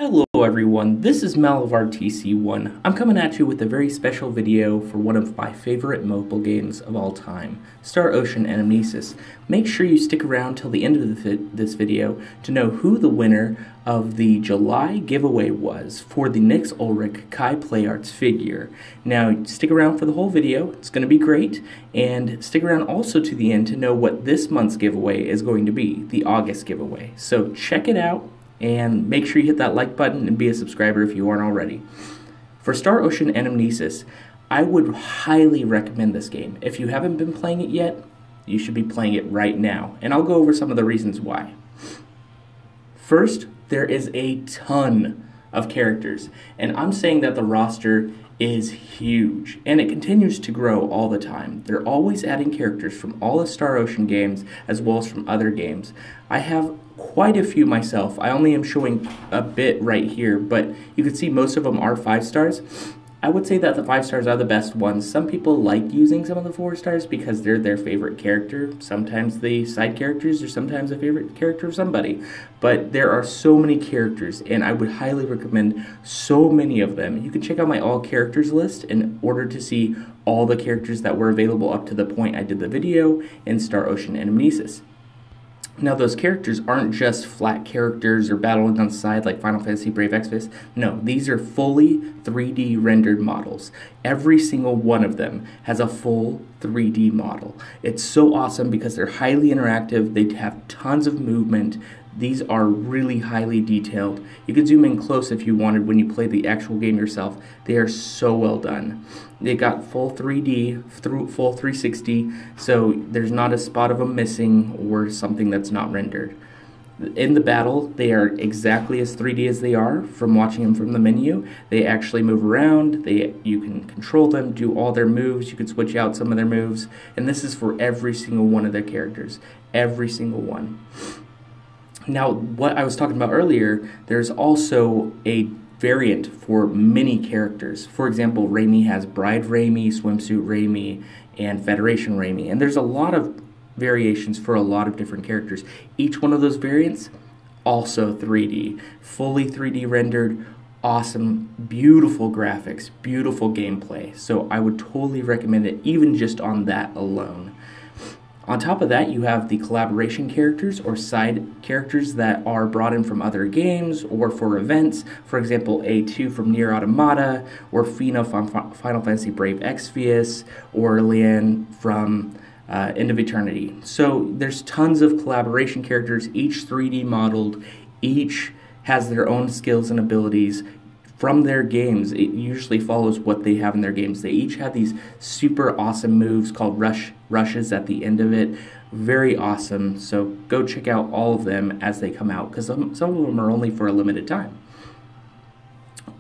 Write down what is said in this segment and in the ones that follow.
Hello everyone, this is MalavarTC1. I'm coming at you with a very special video for one of my favorite mobile games of all time, Star Ocean Anamnesis. Make sure you stick around till the end of this video to know who the winner of the July giveaway was for the Nix Ulrich Kai PlayArts figure. Now stick around for the whole video, it's going to be great, and stick around also to the end to know what this month's giveaway is going to be, the August giveaway. So check it out. And make sure you hit that like button and be a subscriber if you aren't already. For Star Ocean Anamnesis, I would highly recommend this game. If you haven't been playing it yet, you should be playing it right now. And I'll go over some of the reasons why. First, there is a ton of characters. And I'm saying that the roster is huge. And it continues to grow all the time. They're always adding characters from all the Star Ocean games as well as from other games. I have quite a few myself. I only am showing a bit right here, but you can see most of them are 5 stars. I would say that the 5 stars are the best ones. Some people like using some of the 4 stars because they're their favorite character. Sometimes the side characters are sometimes a favorite character of somebody. But there are so many characters, and I would highly recommend so many of them. You can check out my all characters list in order to see all the characters that were available up to the point I did the video in Star Ocean Anamnesis. Now, those characters aren't just flat characters or battling on the side like Final Fantasy Brave Exvius. No, these are fully 3D rendered models. Every single one of them has a full 3D model. It's so awesome because they're highly interactive, they have tons of movement. These are really highly detailed. You can zoom in close if you wanted when you play the actual game yourself. They are so well done. They got full 3D, full 360, so there's not a spot of them missing or something that's not rendered. In the battle, they are exactly as 3D as they are from watching them from the menu. They actually move around, you can control them, do all their moves, you can switch out some of their moves, and this is for every single one of their characters. Every single one. Now, what I was talking about earlier, there's also a variant for many characters. For example, Raimi has Bride Raimi, Swimsuit Raimi, and Federation Raimi. And there's a lot of variations for a lot of different characters. Each one of those variants, also 3D. Fully 3D rendered, awesome, beautiful graphics, beautiful gameplay. So I would totally recommend it, even just on that alone. On top of that, you have the collaboration characters or side characters that are brought in from other games or for events. For example, A2 from Nier Automata, or Fina from Final Fantasy Brave Exvius, or Lian from End of Eternity. So there's tons of collaboration characters, each 3D modeled, each has their own skills and abilities. From their games, it usually follows what they have in their games. They each have these super awesome moves called rushes at the end of it. Very awesome. So go check out all of them as they come out, because some of them are only for a limited time.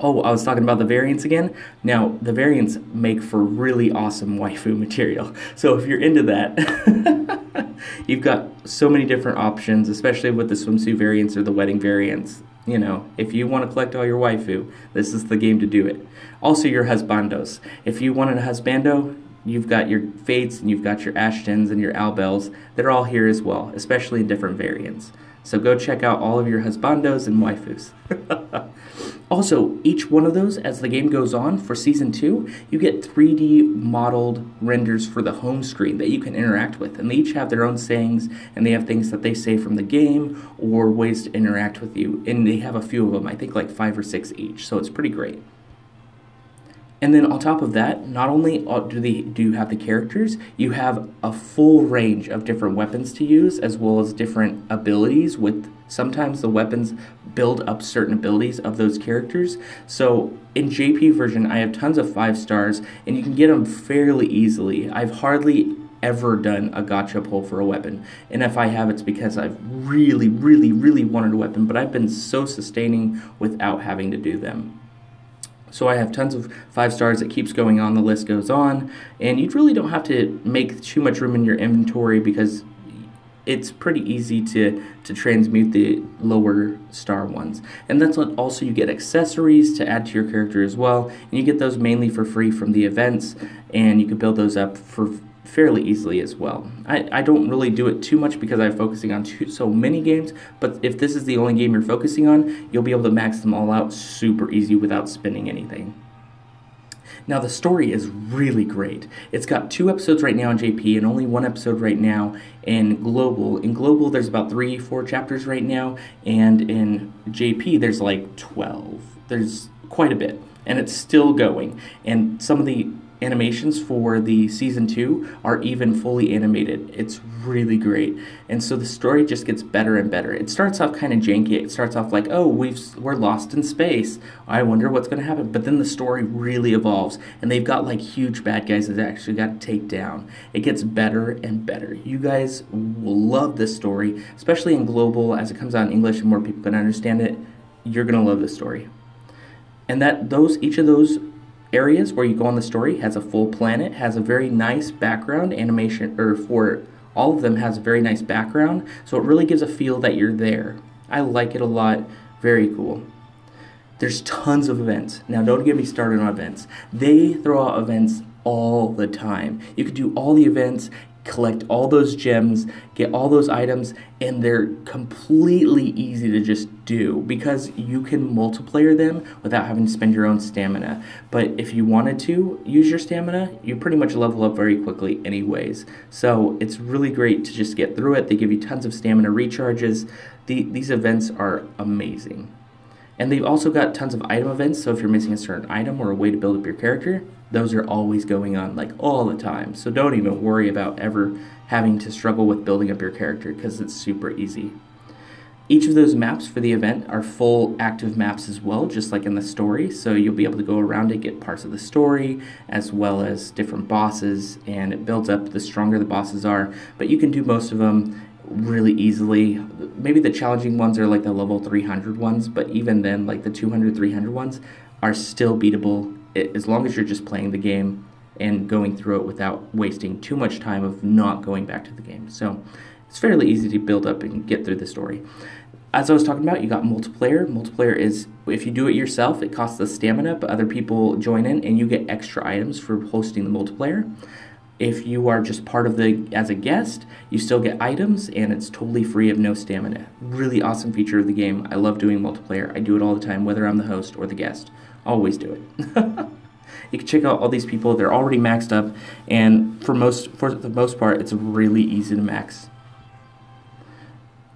Oh, I was talking about the variants again. Now, the variants make for really awesome waifu material. So if you're into that, you've got so many different options, especially with the swimsuit variants or the wedding variants. You know, if you want to collect all your waifu, this is the game to do it. Also, your husbandos. If you want a husbando, you've got your Fates and you've got your Ashtons and your Albels. They're all here as well, especially in different variants. So go check out all of your husbandos and waifus. Also, each one of those, as the game goes on for Season 2, you get 3D modeled renders for the home screen that you can interact with. And they each have their own sayings, and they have things that they say from the game or ways to interact with you. And they have a few of them, I think like 5 or 6 each, so it's pretty great. And then on top of that, not only do you have the characters, you have a full range of different weapons to use, as well as different abilities. With sometimes the weapons build up certain abilities of those characters. So in JP version, I have tons of 5 stars, and you can get them fairly easily. I've hardly ever done a gacha pull for a weapon, and if I have, it's because I've really wanted a weapon, but I've been so sustaining without having to do them. So I have tons of 5 stars. It keeps going on, the list goes on, and you really don't have to make too much room in your inventory because it's pretty easy to transmute the lower star ones. And that's what also you get accessories to add to your character as well, and you get those mainly for free from the events, and you can build those up for fairly easily as well. I don't really do it too much because I'm focusing on so many games, but if this is the only game you're focusing on, you'll be able to max them all out super easy without spending anything. Now, the story is really great. It's got 2 episodes right now in JP and only 1 episode right now in Global. In Global, there's about 3-4 chapters right now, and in JP, there's like 12. There's quite a bit, and it's still going. And some of the animations for the season 2 are even fully animated. It's really great. And so the story just gets better and better. It starts off kind of janky. It starts off like, oh, we're lost in space. I wonder what's going to happen. But then the story really evolves, and they've got like huge bad guys that they actually got to take down. It gets better and better. You guys will love this story, especially in Global as it comes out in English and more people can understand it. You're going to love this story. And each of those areas where you go on the story has a full planet, has a very nice background animation, or for all of them has a very nice background, so it really gives a feel that you're there. I like it a lot. Very cool. There's tons of events. Now, don't get me started on events. They throw out events all the time. You could do all the events, collect all those gems, get all those items, and they're completely easy to just do because you can multiplayer them without having to spend your own stamina. But if you wanted to use your stamina, you pretty much level up very quickly anyways. So it's really great to just get through it. They give you tons of stamina recharges. These events are amazing. And they've also got tons of item events, so if you're missing a certain item or a way to build up your character, those are always going on, like all the time. So don't even worry about ever having to struggle with building up your character because it's super easy. Each of those maps for the event are full active maps as well, just like in the story. So you'll be able to go around it, get parts of the story, as well as different bosses, and it builds up the stronger the bosses are. But you can do most of them really easily. Maybe the challenging ones are like the level 300 ones, but even then, like the 200, 300 ones are still beatable as long as you're just playing the game and going through it without wasting too much time of not going back to the game. So it's fairly easy to build up and get through the story. As I was talking about, you got multiplayer. Multiplayer is, if you do it yourself, it costs the stamina, but other people join in and you get extra items for hosting the multiplayer. If you are just part of as a guest, you still get items, and it's totally free of no stamina. Really awesome feature of the game. I love doing multiplayer. I do it all the time, whether I'm the host or the guest. Always do it. You can check out all these people. They're already maxed up, and for the most part, it's really easy to max.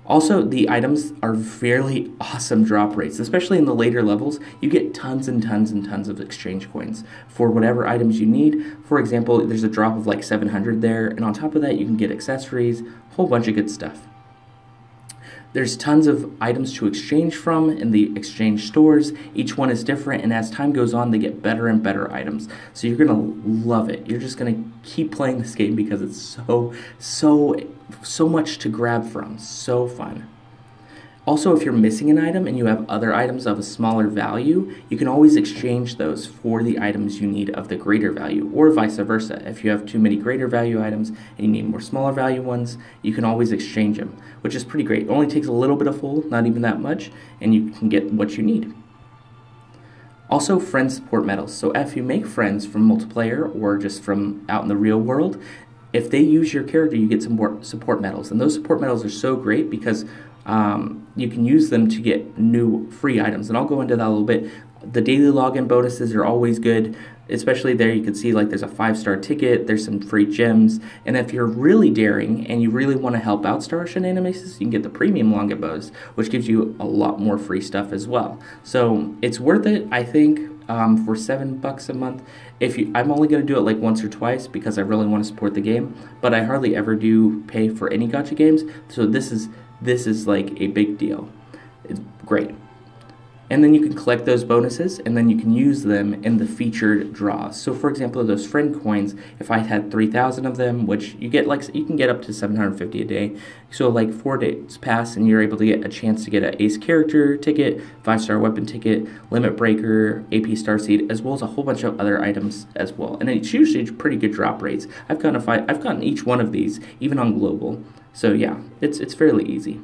Also, the items are fairly awesome drop rates, especially in the later levels. You get tons and tons and tons of exchange coins for whatever items you need. For example, there's a drop of like 700 there, and on top of that, you can get accessories, a whole bunch of good stuff. There's tons of items to exchange from in the exchange stores. Each one is different, and as time goes on, they get better and better items. So you're gonna love it. You're just gonna keep playing this game because it's so much to grab from. So fun. Also, if you're missing an item and you have other items of a smaller value, you can always exchange those for the items you need of the greater value, or vice versa. If you have too many greater value items and you need more smaller value ones, you can always exchange them, which is pretty great. It only takes a little bit of full, not even that much, and you can get what you need. Also, friend support medals. So if you make friends from multiplayer or just from out in the real world, if they use your character, you get some more support medals. And those support medals are so great because you can use them to get new free items. And I'll go into that a little bit. The daily login bonuses are always good, especially there you can see like there's a 5-star ticket, there's some free gems. And if you're really daring and you really want to help out Star Ocean Anamnesis, you can get the premium login bonus, which gives you a lot more free stuff as well. So it's worth it, I think, for $7 a month. I'm only going to do it like once or twice because I really want to support the game, but I hardly ever do pay for any gacha games, so this is like a big deal. It's great. And then you can collect those bonuses, and then you can use them in the featured draws. So for example, those friend coins, if I had 3,000 of them, which you can get up to 750 a day. So like 4 days pass and you're able to get a chance to get an ace character ticket, 5-star weapon ticket, limit breaker, AP starseed, as well as a whole bunch of other items as well. And it's usually pretty good drop rates. I've gotten each one of these, even on global. So yeah, it's fairly easy.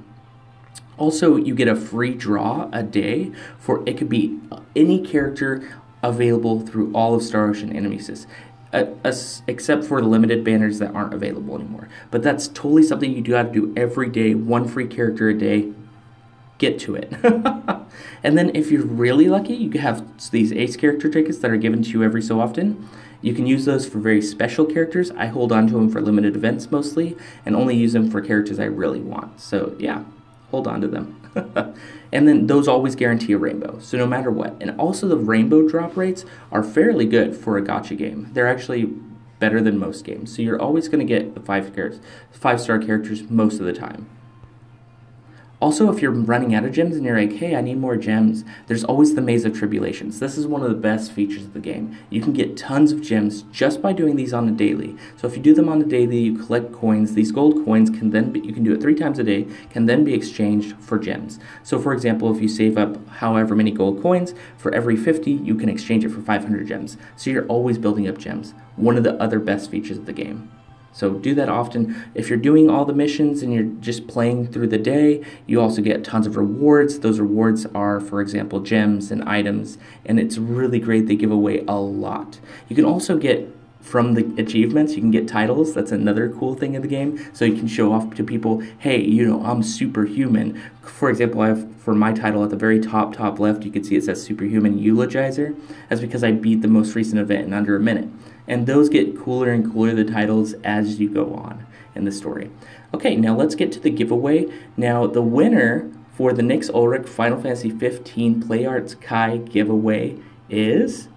Also, you get a free draw a day for, it could be any character available through all of Star Ocean Anamnesis. except for the limited banners that aren't available anymore. But that's totally something you do have to do every day, one free character a day. Get to it. And then if you're really lucky, you can have these ace character tickets that are given to you every so often. You can use those for very special characters. I hold on to them for limited events mostly, and only use them for characters I really want. So yeah, hold on to them. And then those always guarantee a rainbow, so no matter what. And also the rainbow drop rates are fairly good for a gacha game. They're actually better than most games. So you're always going to get the 5-star characters most of the time. Also, if you're running out of gems and you're like, hey, I need more gems, there's always the Maze of Tribulations. This is one of the best features of the game. You can get tons of gems just by doing these on a daily. So if you do them on a daily, you collect coins. These gold coins can then be, you can do it 3 times a day, can then be exchanged for gems. So for example, if you save up however many gold coins, for every 50, you can exchange it for 500 gems. So you're always building up gems. One of the other best features of the game. So do that often. If you're doing all the missions and you're just playing through the day, you also get tons of rewards. Those rewards are, for example, gems and items, and it's really great. They give away a lot. You can also get, from the achievements, you can get titles. That's another cool thing in the game. So you can show off to people, hey, you know, I'm superhuman. For example, I have, for my title at the very top left, you can see it says Superhuman Eulogizer. That's because I beat the most recent event in under a minute. And those get cooler and cooler, the titles, as you go on in the story. Okay, now let's get to the giveaway. Now, the winner for the Nix Ulrich Final Fantasy 15 Play Arts Kai giveaway is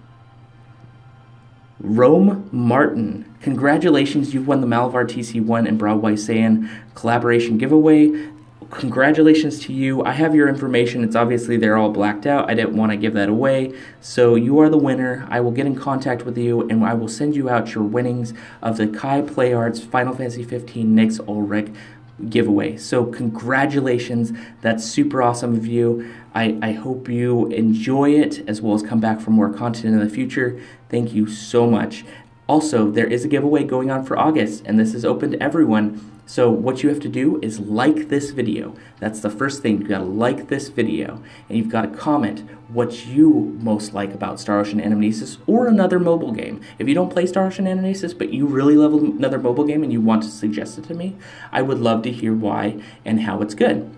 Rome Martin. Congratulations, you've won the Malavar TC1 and Broadway Saiyan collaboration giveaway. Congratulations to you. I have your information. It's obviously they're all blacked out. I didn't want to give that away. So you are the winner. I will get in contact with you and I will send you out your winnings of the Kai Play Arts Final Fantasy 15 Nix Ulrich giveaway. So congratulations. That's super awesome of you. I hope you enjoy it as well as come back for more content in the future. Thank you so much. Also, there is a giveaway going on for August, and this is open to everyone. So what you have to do is like this video. That's the first thing. You've got to like this video, and you've got to comment what you most like about Star Ocean Anamnesis or another mobile game. If you don't play Star Ocean Anamnesis, but you really love another mobile game and you want to suggest it to me, I would love to hear why and how it's good.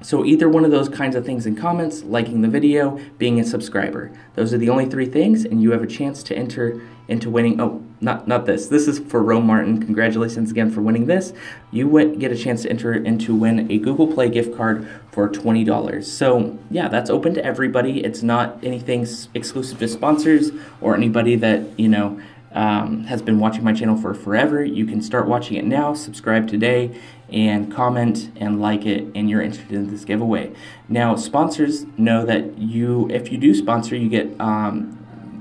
So either one of those kinds of things in comments, liking the video, being a subscriber. Those are the only 3 things, and you have a chance to enter into winning. Oh, not this. This is for Rome Martin. Congratulations again for winning this. You get a chance to enter into win a Google Play gift card for $20. So yeah, that's open to everybody. It's not anything exclusive to sponsors or anybody that, you know, has been watching my channel for forever. You can start watching it now, subscribe today, and comment and like it, and you're interested in this giveaway. Now, sponsors know that if you do sponsor, you get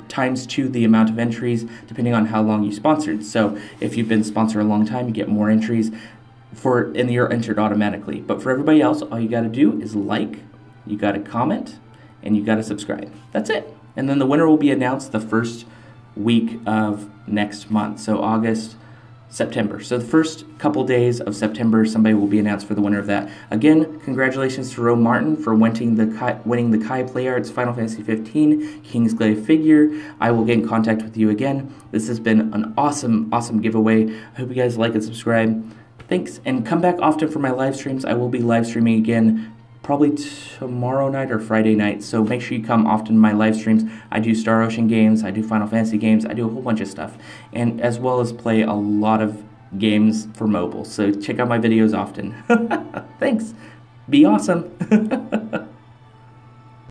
times 2 the amount of entries depending on how long you sponsored. So if you've been sponsored a long time, you get more entries and you're entered automatically. But for everybody else, all you got to do is like, you got to comment, and you got to subscribe. That's it. And then the winner will be announced the first week of next month, so August, September. So the first couple days of September, somebody will be announced for the winner of that. Again, congratulations to Rome Martin for winning the Kai Play Arts Final Fantasy 15 Kingsglaive figure. I will get in contact with you again. This has been an awesome giveaway. I hope you guys like and subscribe. Thanks, and come back often for my live streams. I will be live streaming again probably tomorrow night or Friday night, so make sure you come often to my live streams. I do Star Ocean games, I do Final Fantasy games, I do a whole bunch of stuff, and as well as play a lot of games for mobile, so check out my videos often. Thanks. Be awesome.